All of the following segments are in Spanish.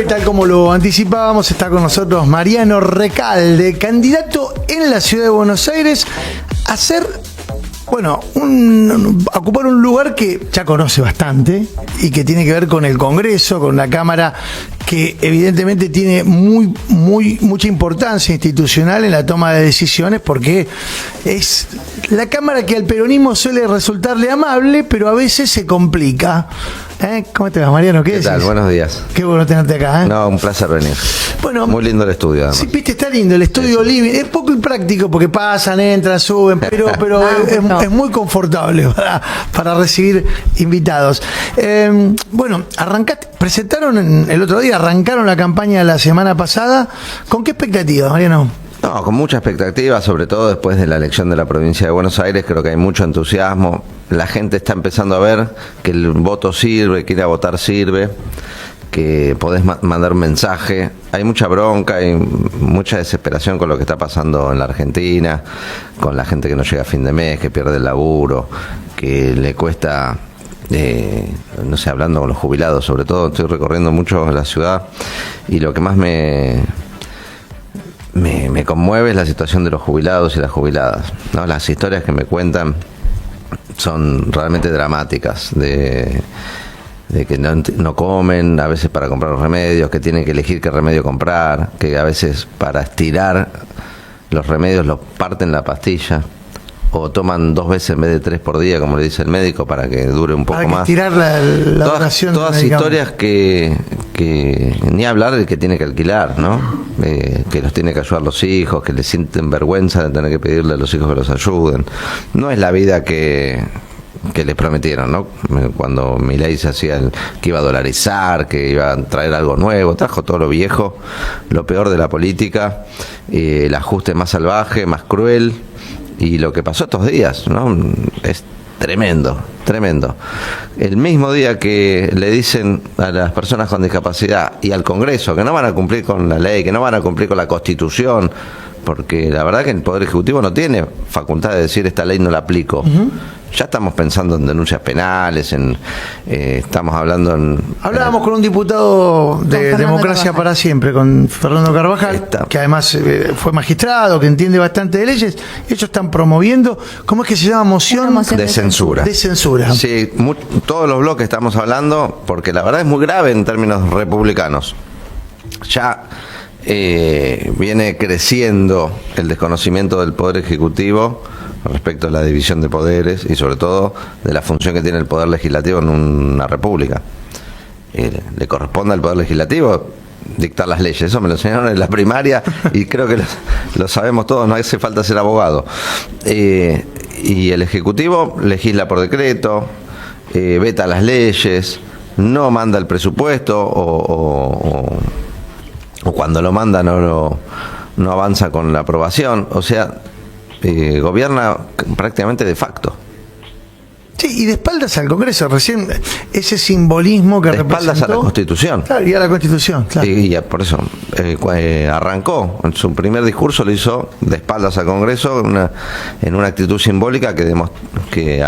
tal como lo anticipábamos, está con nosotros Mariano Recalde, candidato en la ciudad de Buenos Aires a ser, bueno, ocupar un lugar que ya conoce bastante y que tiene que ver con el Congreso, con la Cámara, que evidentemente tiene mucha importancia institucional en la toma de decisiones, porque es la Cámara que al peronismo suele resultarle amable, pero a veces se complica. ¿Cómo te vas, Mariano? ¿Qué tal? Buenos días. Qué bueno tenerte acá. No, un placer venir. Bueno, muy lindo el estudio, además. Sí, viste, está lindo el estudio living. Es poco práctico porque pasan, entran, suben, pero es muy confortable para recibir invitados. Bueno, presentaron el otro día, arrancaron la campaña la semana pasada. ¿Con qué expectativas, Mariano? No, con mucha expectativa, sobre todo después de la elección de la provincia de Buenos Aires. Creo que hay mucho entusiasmo. La gente está empezando a ver que el voto sirve, que ir a votar sirve, que podés mandar un mensaje. Hay mucha bronca, hay mucha desesperación con lo que está pasando en la Argentina, con la gente que no llega a fin de mes, que pierde el laburo, que le cuesta, no sé, hablando con los jubilados, sobre todo. Estoy recorriendo mucho la ciudad y lo que más me conmueve es la situación de los jubilados y las jubiladas, ¿no? Las historias que me cuentan son realmente dramáticas, de que no comen a veces para comprar los remedios, que tienen que elegir qué remedio comprar, que a veces para estirar los remedios los parten la pastilla o toman 2 veces en vez de 3 por día, como le dice el médico, para que dure un poco más. Estirar la duración. Todas historias que ni hablar del que tiene que alquilar, ¿no? Que los tiene que ayudar los hijos, que le sienten vergüenza de tener que pedirle a los hijos que los ayuden. No es la vida que les prometieron, ¿no? Cuando Milei se hacía que iba a dolarizar, que iba a traer algo nuevo, trajo todo lo viejo, lo peor de la política, el ajuste más salvaje, más cruel, y lo que pasó estos días, ¿no? Es tremendo, tremendo. El mismo día que le dicen a las personas con discapacidad y al Congreso que no van a cumplir con la ley, que no van a cumplir con la Constitución, porque la verdad que el Poder Ejecutivo no tiene facultad de decir esta ley no la aplico. Ya estamos pensando en denuncias penales, estamos hablando Hablábamos con un diputado de Democracia para Siempre, con Fernando Carvajal, que además fue magistrado, que entiende bastante de leyes. Ellos están promoviendo, ¿cómo es que se llama? Moción de censura. De censura. Sí, todos los bloques estamos hablando, porque la verdad es muy grave en términos republicanos. Ya viene creciendo el desconocimiento del Poder Ejecutivo respecto a la división de poderes y sobre todo de la función que tiene el Poder Legislativo en una república. Le corresponde al Poder Legislativo dictar las leyes, eso me lo enseñaron en la primaria y creo que lo sabemos todos, no hace falta ser abogado. Y el Ejecutivo legisla por decreto, veta las leyes, no manda el presupuesto o cuando lo manda no avanza con la aprobación, o sea, gobierna prácticamente de facto. Sí, y de espaldas al Congreso, recién ese simbolismo que representó. De espaldas a la Constitución. Claro, y a la Constitución, claro. Y por eso arrancó, en su primer discurso lo hizo de espaldas al Congreso, en una actitud simbólica que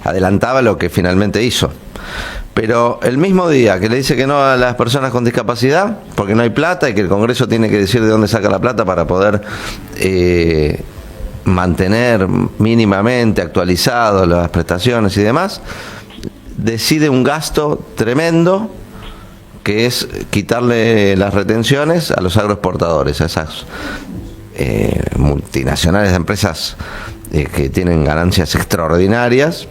adelantaba lo que finalmente hizo. Pero el mismo día que le dice que no a las personas con discapacidad, porque no hay plata y que el Congreso tiene que decir de dónde saca la plata para poder mantener mínimamente actualizadas las prestaciones y demás, decide un gasto tremendo que es quitarle las retenciones a los agroexportadores, a esas multinacionales de empresas que tienen ganancias extraordinarias.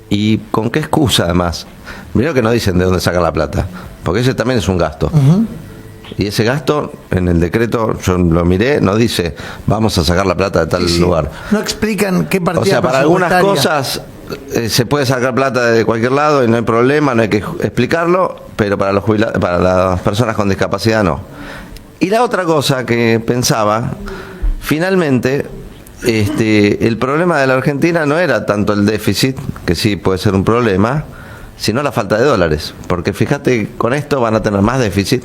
¿Y con qué excusa además? Primero que no dicen de dónde sacar la plata, porque ese también es un gasto. Y ese gasto, en el decreto, yo lo miré, no dice vamos a sacar la plata de tal lugar. No explican qué partida. O sea, para algunas cosas se puede sacar plata de cualquier lado y no hay problema, no hay que explicarlo, pero para las personas con discapacidad no. Y la otra cosa que pensaba, finalmente, el problema de la Argentina no era tanto el déficit, que sí puede ser un problema, sino la falta de dólares. Porque fíjate, con esto van a tener más déficit.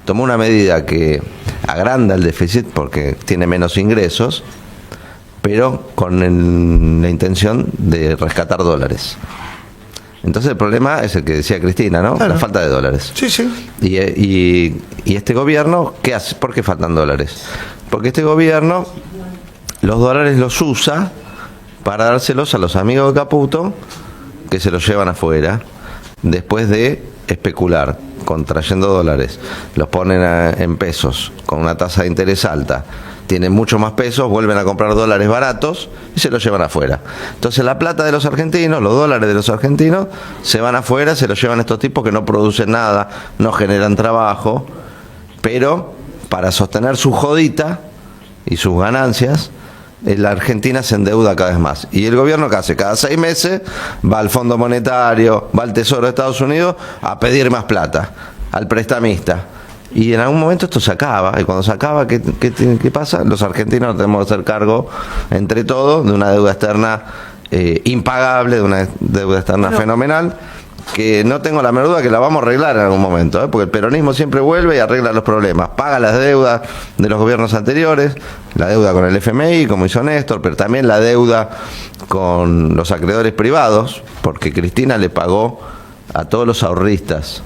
Tomó una medida que agranda el déficit porque tiene menos ingresos, pero con la intención de rescatar dólares. Entonces el problema es el que decía Cristina, ¿no? Claro. La falta de dólares. Sí, sí. Y este gobierno, ¿qué hace? ¿Por qué faltan dólares? Porque este gobierno los dólares los usa para dárselos a los amigos de Caputo, que se los llevan afuera, después de especular, contrayendo dólares. Los ponen en pesos, con una tasa de interés alta. Tienen mucho más pesos, vuelven a comprar dólares baratos y se los llevan afuera. Entonces la plata de los argentinos, los dólares de los argentinos, se van afuera, se los llevan estos tipos que no producen nada, no generan trabajo, pero para sostener su jodita y sus ganancias, la Argentina se endeuda cada vez más. Y el gobierno, ¿qué hace? Cada 6 meses va al Fondo Monetario, va al Tesoro de Estados Unidos a pedir más plata, al prestamista. Y en algún momento esto se acaba, y cuando se acaba, ¿qué pasa? Los argentinos tenemos que hacer cargo, entre todos, de una deuda externa impagable, de una deuda externa fenomenal, que no tengo la menor duda que la vamos a arreglar en algún momento, porque el peronismo siempre vuelve y arregla los problemas, paga las deudas de los gobiernos anteriores, la deuda con el FMI, como hizo Néstor, pero también la deuda con los acreedores privados, porque Cristina le pagó a todos los ahorristas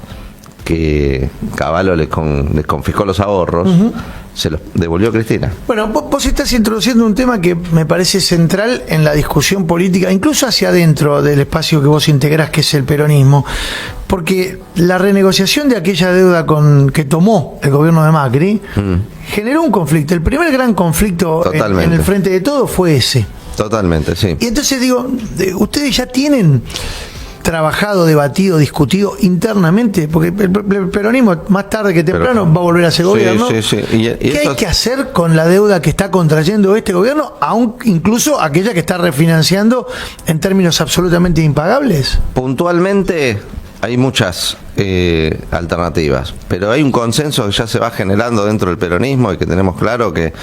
que Cavallo les confiscó los ahorros, se los devolvió Cristina. Bueno, vos estás introduciendo un tema que me parece central en la discusión política, incluso hacia adentro del espacio que vos integrás, que es el peronismo, porque la renegociación de aquella deuda que tomó el gobierno de Macri generó un conflicto. El primer gran conflicto en el frente de todo fue ese. Totalmente, sí. Y entonces digo, ustedes ya tienen trabajado, debatido, discutido internamente, porque el peronismo más tarde que temprano va a volver a ser gobierno. Sí. ¿Qué hay que hacer con la deuda que está contrayendo este gobierno, aún incluso aquella que está refinanciando en términos absolutamente impagables? Puntualmente hay muchas alternativas, pero hay un consenso que ya se va generando dentro del peronismo y que tenemos claro que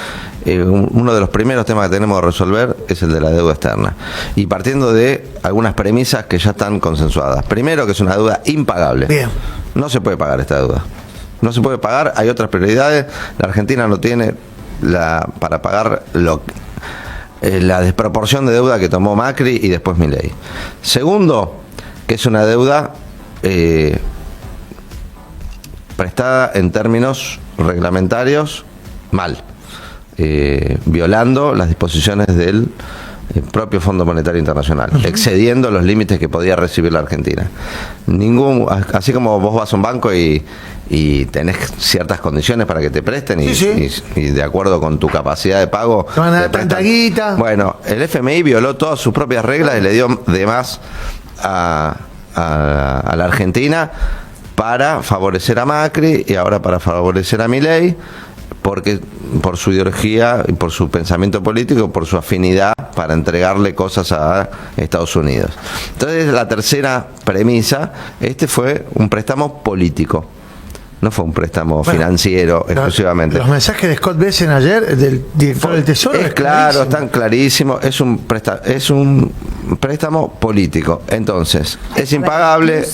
uno de los primeros temas que tenemos que resolver es el de la deuda externa. Y partiendo de algunas premisas que ya están consensuadas. Primero, que es una deuda impagable. Bien. No se puede pagar esta deuda. No se puede pagar, hay otras prioridades. La Argentina no tiene para pagar la desproporción de deuda que tomó Macri y después Milei. Segundo, que es una deuda prestada en términos reglamentarios mal, violando las disposiciones del propio Fondo Monetario Internacional, excediendo los límites que podía recibir la Argentina. Así como vos vas a un banco y tenés ciertas condiciones para que te presten y de acuerdo con tu capacidad de pago te van a dar tanta guita. Bueno, el FMI violó todas sus propias reglas y le dio de más a la Argentina para favorecer a Macri y ahora para favorecer a Milei, porque por su ideología y por su pensamiento político, por su afinidad para entregarle cosas a Estados Unidos. Entonces, la tercera premisa, este fue un préstamo político. No fue un préstamo financiero exclusivamente. Los mensajes de Scott Bessent ayer, del director del Tesoro, es claro, están clarísimos. Es un préstamo político. Entonces, es impagable,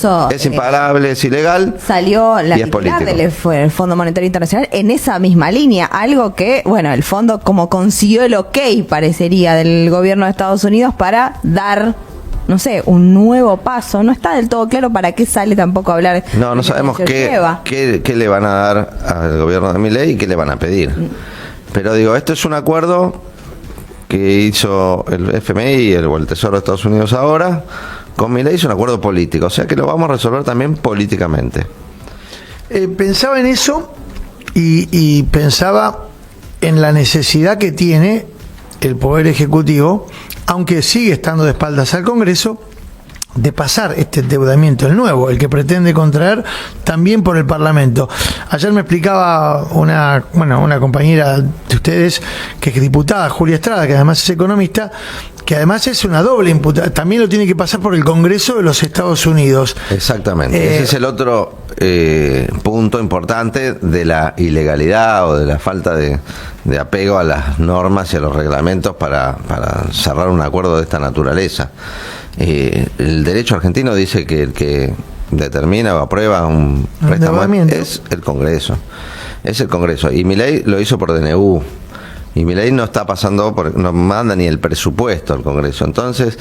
es ilegal. Salió la y es titular del Fondo Monetario Internacional en esa misma línea. Algo que, bueno, el fondo como consiguió el ok, parecería, del gobierno de Estados Unidos para dar, no sé, un nuevo paso. No está del todo claro para qué sale tampoco a hablar. No sabemos qué le van a dar al gobierno de Milei y qué le van a pedir. Pero digo, esto es un acuerdo que hizo el FMI o el Tesoro de Estados Unidos ahora con Milei, es un acuerdo político, o sea que lo vamos a resolver también políticamente. Pensaba en eso y pensaba en la necesidad que tiene el Poder Ejecutivo, aunque sigue estando de espaldas al Congreso, de pasar este endeudamiento, el nuevo, el que pretende contraer, también por el Parlamento. Ayer me explicaba una compañera de ustedes, que es diputada, Julia Estrada, que además es economista, que además es una doble imputada, también lo tiene que pasar por el Congreso de los Estados Unidos. Exactamente, ese es el otro punto importante de la ilegalidad o de la falta de apego a las normas y a los reglamentos para cerrar un acuerdo de esta naturaleza. El derecho argentino dice que el que determina o aprueba un préstamo es el Congreso. Es el Congreso. Y Milei lo hizo por DNU. Y Milei no está pasando, no manda ni el presupuesto al Congreso. Entonces,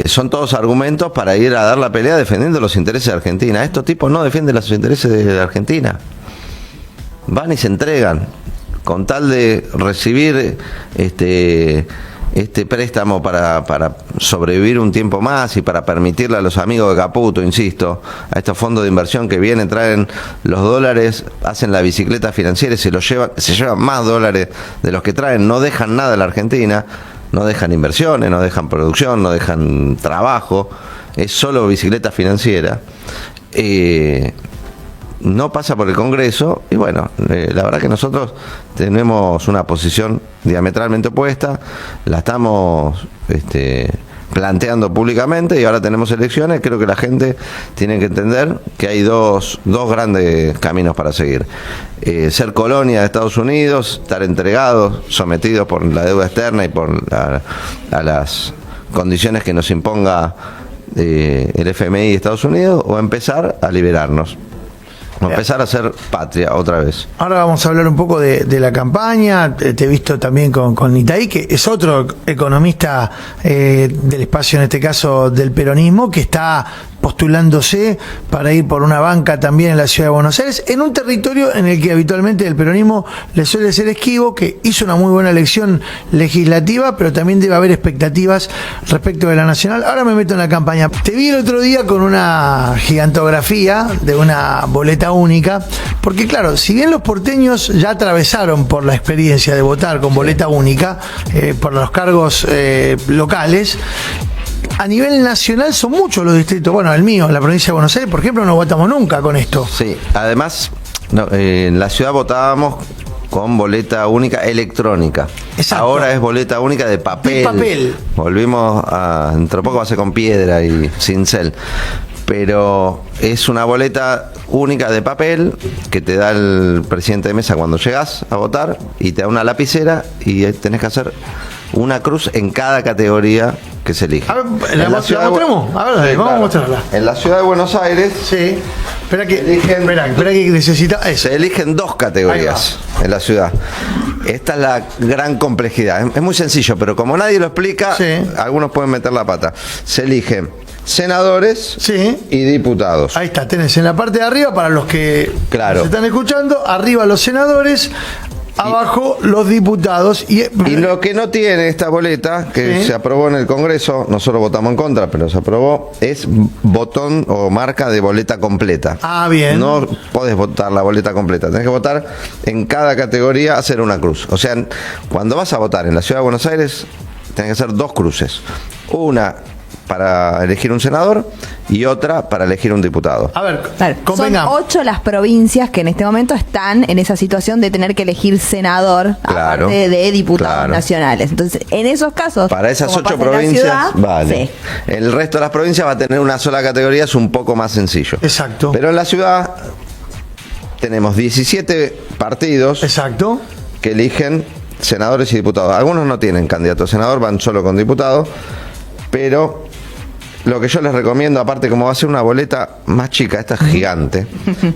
son todos argumentos para ir a dar la pelea defendiendo los intereses de Argentina. Estos tipos no defienden los intereses de Argentina. Van y se entregan con tal de recibir este préstamo para sobrevivir un tiempo más y para permitirle a los amigos de Caputo, insisto, a estos fondos de inversión que vienen, traen los dólares, hacen la bicicleta financiera y se llevan más dólares de los que traen, no dejan nada a la Argentina, no dejan inversiones, no dejan producción, no dejan trabajo, es solo bicicleta financiera. No pasa por el Congreso y bueno, la verdad que nosotros tenemos una posición diametralmente opuesta, la estamos planteando públicamente y ahora tenemos elecciones. Creo que la gente tiene que entender que hay dos grandes caminos para seguir. Ser colonia de Estados Unidos, estar entregados, sometidos por la deuda externa y por a las condiciones que nos imponga el FMI de Estados Unidos, o empezar a liberarnos. Empezar a ser patria otra vez. Ahora vamos a hablar un poco de la campaña. Te he visto también con Itaí, que es otro economista del espacio, en este caso del peronismo, que está postulándose para ir por una banca también en la ciudad de Buenos Aires, en un territorio en el que habitualmente el peronismo le suele ser esquivo, que hizo una muy buena elección legislativa, pero también debe haber expectativas respecto de la nacional. Ahora me meto en la campaña. Te vi el otro día con una gigantografía de una boleta única, porque claro, si bien los porteños ya atravesaron por la experiencia de votar con boleta única, por los cargos locales, a nivel nacional son muchos los distritos. Bueno, el mío, la provincia de Buenos Aires, por ejemplo, no votamos nunca con esto. Sí, además, en la ciudad votábamos con boleta única electrónica. Exacto. Ahora es boleta única de papel. De papel. Volvimos dentro de poco va a ser con piedra y cincel. Pero es una boleta única de papel que te da el presidente de mesa cuando llegas a votar, y te da una lapicera y tenés que hacer una cruz en cada categoría que se elige. A ver, ¿la mostramos? A ver, vamos a mostrarla. En la ciudad de Buenos Aires. Sí. Espera que necesita eso. Se eligen 2 categorías en la ciudad. Esta es la gran complejidad. Es muy sencillo, pero como nadie lo explica, sí, algunos pueden meter la pata. Se eligen senadores, sí, y diputados. Ahí está, tenés en la parte de arriba, para los que claro, se están escuchando, arriba los senadores, abajo los diputados. Y lo que no tiene esta boleta, que sí, se aprobó en el Congreso, nosotros votamos en contra, pero se aprobó, es botón o marca de boleta completa. Ah, bien. No podés votar la boleta completa, tenés que votar en cada categoría, hacer una cruz. O sea, cuando vas a votar en la Ciudad de Buenos Aires, tenés que hacer 2 cruces. Una para elegir un senador y otra para elegir un diputado. A ver, claro, son 8 las provincias que en este momento están en esa situación de tener que elegir senador, claro, aparte de diputados, claro, nacionales. Entonces, en esos casos, para esas 8 pasa en la provincias, ciudad, vale. Sí. El resto de las provincias va a tener una sola categoría, es un poco más sencillo. Exacto. Pero en la ciudad tenemos 17 partidos, exacto, que eligen senadores y diputados. Algunos no tienen candidato a senador, van solo con diputados, pero lo que yo les recomiendo, aparte, como va a ser una boleta más chica, esta es gigante,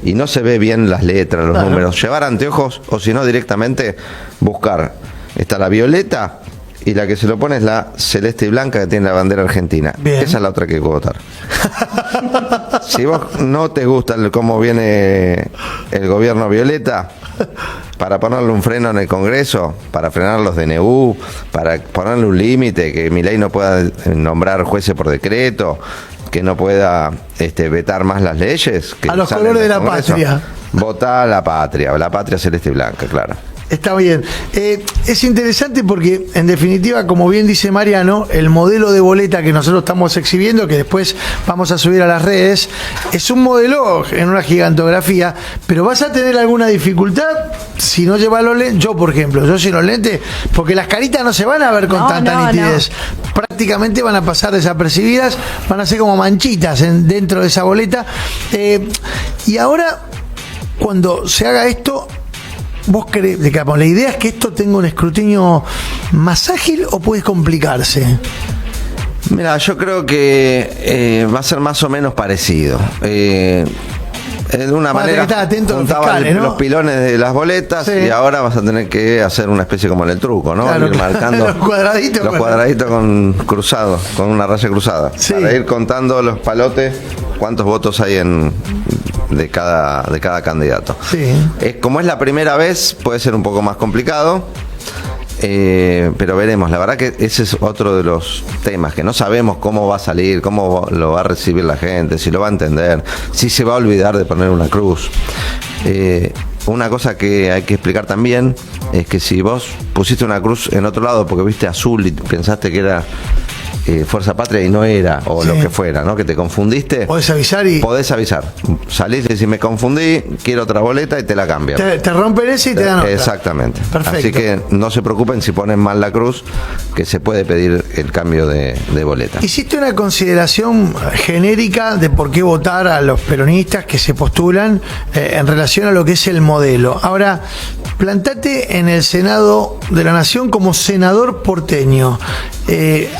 y no se ve bien las letras, los claro, números, llevar anteojos, o si no directamente buscar. Está la violeta, y la que se lo pone es la celeste y blanca, que tiene la bandera argentina. Bien. Esa es la otra que hay que votar. Si vos no te gusta cómo viene el gobierno violeta, para ponerle un freno en el Congreso, para frenar los DNU, para ponerle un límite, que Milei no pueda nombrar jueces por decreto, que no pueda vetar más las leyes, que a los salen colores de del la Congreso, patria. votá la patria celeste y blanca, claro. Está bien. Es interesante porque, en definitiva, como bien dice Mariano, el modelo de boleta que nosotros estamos exhibiendo, que después vamos a subir a las redes, es un modelo en una gigantografía, pero vas a tener alguna dificultad si no llevas los lentes. Yo, por ejemplo, yo sin los lentes, porque las caritas no se van a ver con tanta nitidez. No. Prácticamente van a pasar desapercibidas, van a ser como manchitas dentro de esa boleta. Y ahora, cuando se haga esto, ¿vos crees, digamos, la idea es que esto tenga un escrutinio más ágil o puede complicarse? Mira, yo creo que va a ser más o menos parecido. de una Vas a tener manera que estar atento a los juntaba fiscales, ¿no? los pilones de las boletas Sí. y ahora vas a tener que hacer una especie como en el truco, ¿no? Claro, Ir claro. marcando Los cuadraditos con cruzados, con una raya cruzada, Sí. para ir contando los palotes, cuántos votos hay de cada candidato. Sí. Como es la primera vez, puede ser un poco más complicado. Pero veremos, la verdad que ese es otro de los temas, que no sabemos cómo va a salir, cómo lo va a recibir la gente, si lo va a entender, si se va a olvidar de poner una cruz. Una cosa que hay que explicar también es que si vos pusiste una cruz en otro lado porque viste azul y pensaste que era Fuerza Patria y no era, o Sí. lo que fuera, ¿no? Que te confundiste. Podés avisar y Podés avisar. Salís y decís, me confundí, quiero otra boleta y te la cambian. te rompen ese y te dan otra. Exactamente. Perfecto. Así que no se preocupen si ponen mal la cruz, que se puede pedir el cambio de boleta. Hiciste una consideración genérica de por qué votar a los peronistas que se postulan en relación a lo que es el modelo. Ahora, plantate en el Senado de la Nación como senador porteño.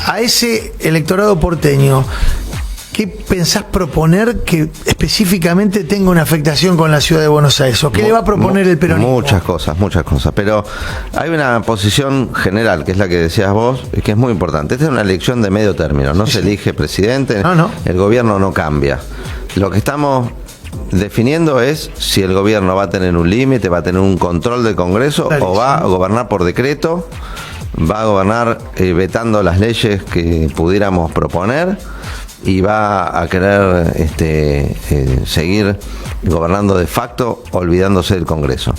A ese electorado porteño, ¿qué pensás proponer que específicamente tenga una afectación con la ciudad de Buenos Aires? ¿O qué le va a proponer el peronismo? Muchas cosas. Pero hay una posición general, que es la que decías vos, y que es muy importante. Esta es una elección de medio término. No se elige presidente, No. el gobierno no cambia. Lo que estamos definiendo es si el gobierno va a tener un límite, va a tener un control del Congreso, Clarísimo. o va a gobernar por decreto, va a gobernar vetando las leyes que pudiéramos proponer, y va a querer seguir gobernando de facto, olvidándose del Congreso.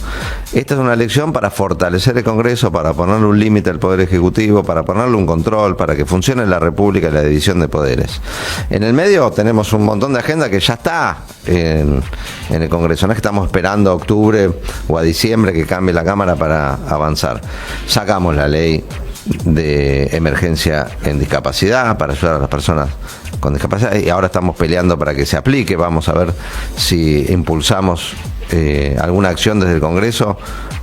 Esta es una elección para fortalecer el Congreso, para ponerle un límite al Poder Ejecutivo, para ponerle un control, para que funcione la República y la división de poderes. En el medio tenemos un montón de agenda que ya está en el Congreso. No es que estamos esperando a octubre o a diciembre que cambie la Cámara para avanzar. Sacamos la ley de emergencia en discapacidad para ayudar a las personas con discapacidad, y ahora estamos peleando para que se aplique. Vamos a ver si impulsamos alguna acción desde el Congreso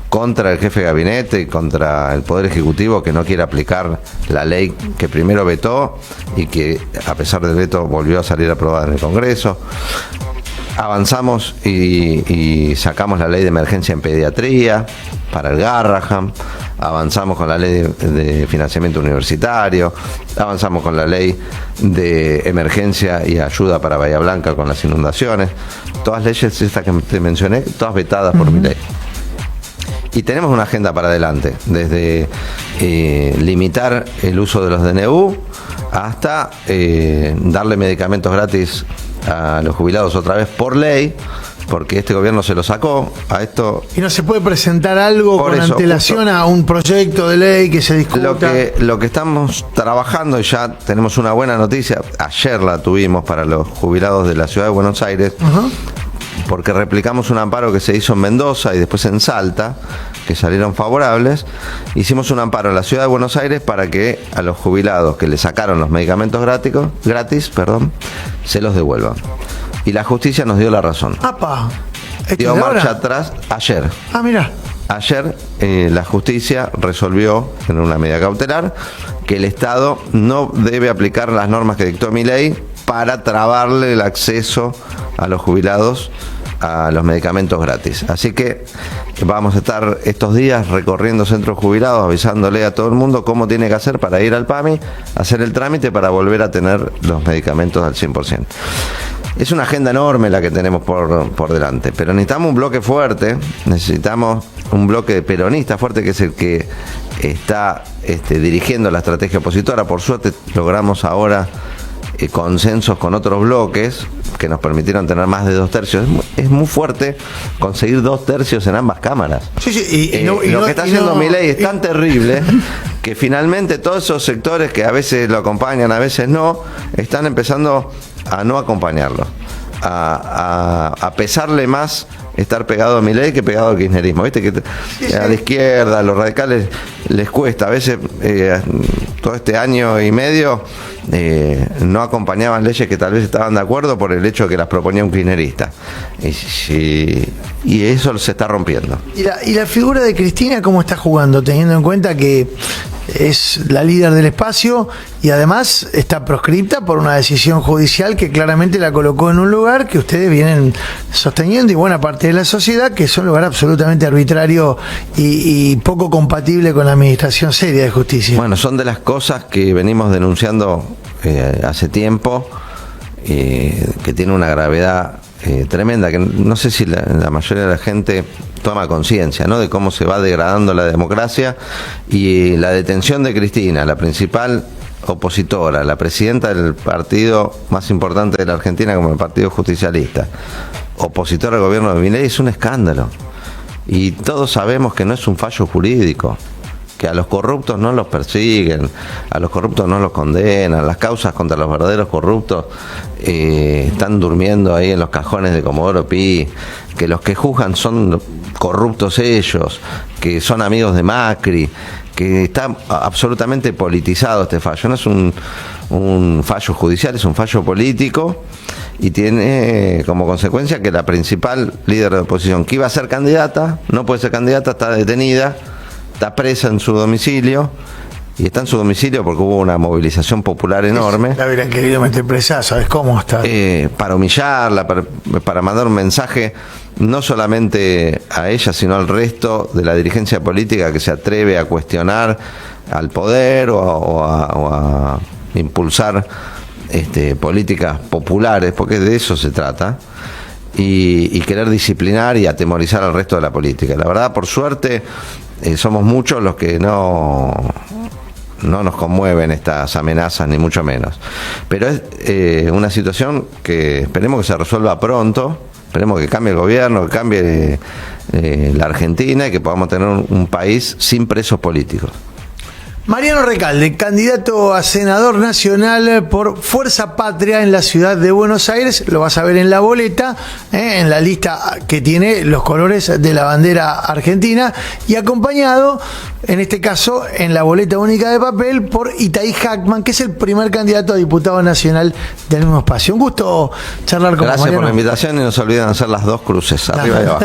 contra el jefe de gabinete y contra el Poder Ejecutivo, que no quiere aplicar la ley que primero vetó y que a pesar del veto volvió a salir aprobada en el Congreso. Avanzamos y sacamos la ley de emergencia en pediatría para el Garrahan, avanzamos con la ley de financiamiento universitario, avanzamos con la ley de emergencia y ayuda para Bahía Blanca con las inundaciones, todas leyes estas que te mencioné, todas vetadas por mi ley. Y tenemos una agenda para adelante, desde limitar el uso de los DNU hasta darle medicamentos gratis a los jubilados otra vez por ley, porque este gobierno se lo sacó a esto. ¿Y no se puede presentar algo Por con eso, antelación justo. a un proyecto de ley que se discuta? Lo que estamos trabajando, y ya tenemos una buena noticia, ayer la tuvimos para los jubilados de la ciudad de Buenos Aires, Ajá. porque replicamos un amparo que se hizo en Mendoza y después en Salta, que salieron favorables. Hicimos un amparo en la ciudad de Buenos Aires para que a los jubilados que le sacaron los medicamentos gratis, se los devuelvan. Y la justicia nos dio la razón. ¡Apa! ¿Esto Dio es de marcha ahora? atrás ayer. Ah, mira. Ayer la justicia resolvió en una medida cautelar que el Estado no debe aplicar las normas que dictó mi ley para trabarle el acceso a los jubilados a los medicamentos gratis. Así que vamos a estar estos días recorriendo centros jubilados, avisándole a todo el mundo cómo tiene que hacer para ir al PAMI, hacer el trámite para volver a tener los medicamentos al 100%. Es una agenda enorme la que tenemos por delante, pero necesitamos un bloque fuerte, necesitamos un bloque peronista fuerte, que es el que está dirigiendo la estrategia opositora. Por suerte logramos ahora consensos con otros bloques que nos permitieron tener más de 2 tercios. Es muy fuerte conseguir 2 tercios en ambas cámaras. Sí, Lo que está haciendo Milei es tan terrible que finalmente todos esos sectores que a veces lo acompañan, a veces no, están empezando a no acompañarlo, a pesarle más estar pegado a Milei que pegado al kirchnerismo. Viste que a la izquierda, a los radicales les cuesta. A veces todo este año y medio no acompañaban leyes que tal vez estaban de acuerdo por el hecho de que las proponía un kirchnerista. Y eso se está rompiendo. ¿Y la figura de Cristina cómo está jugando? Teniendo en cuenta que es la líder del espacio y además está proscripta por una decisión judicial que claramente la colocó en un lugar que ustedes vienen sosteniendo y buena parte de la sociedad, que es un lugar absolutamente arbitrario y poco compatible con la administración seria de justicia. Bueno, son de las cosas que venimos denunciando hace tiempo, que tiene una gravedad tremenda, que no sé si la mayoría de la gente toma conciencia, ¿no?, de cómo se va degradando la democracia. Y la detención de Cristina, la principal opositora, la presidenta del partido más importante de la Argentina, como el Partido Justicialista, opositora al gobierno de Milei, es un escándalo. Y todos sabemos que no es un fallo jurídico, que a los corruptos no los persiguen, a los corruptos no los condenan, las causas contra los verdaderos corruptos están durmiendo ahí en los cajones de Comodoro Pi, que los que juzgan son corruptos ellos, que son amigos de Macri, que está absolutamente politizado este fallo. No es un fallo judicial, es un fallo político, y tiene como consecuencia que la principal líder de oposición, que iba a ser candidata, no puede ser candidata, está detenida, está presa en su domicilio, y está en su domicilio porque hubo una movilización popular enorme. La hubieran querido meter presa, ¿sabes cómo está? Para humillarla, para mandar un mensaje no solamente a ella, sino al resto de la dirigencia política que se atreve a cuestionar al poder o a impulsar políticas populares, porque de eso se trata. Y querer disciplinar y atemorizar al resto de la política. La verdad, por suerte, somos muchos los que no nos conmueven estas amenazas, ni mucho menos. Pero es una situación que esperemos que se resuelva pronto, esperemos que cambie el gobierno, que cambie la Argentina y que podamos tener un país sin presos políticos. Mariano Recalde, candidato a senador nacional por Fuerza Patria en la ciudad de Buenos Aires, lo vas a ver en la boleta, en la lista que tiene los colores de la bandera argentina, y acompañado, en este caso, en la boleta única de papel, por Itaí Hackman, que es el primer candidato a diputado nacional del mismo espacio. Un gusto charlar con vos, Gracias Mariano. por la invitación, y no se olviden hacer las dos cruces, arriba y abajo.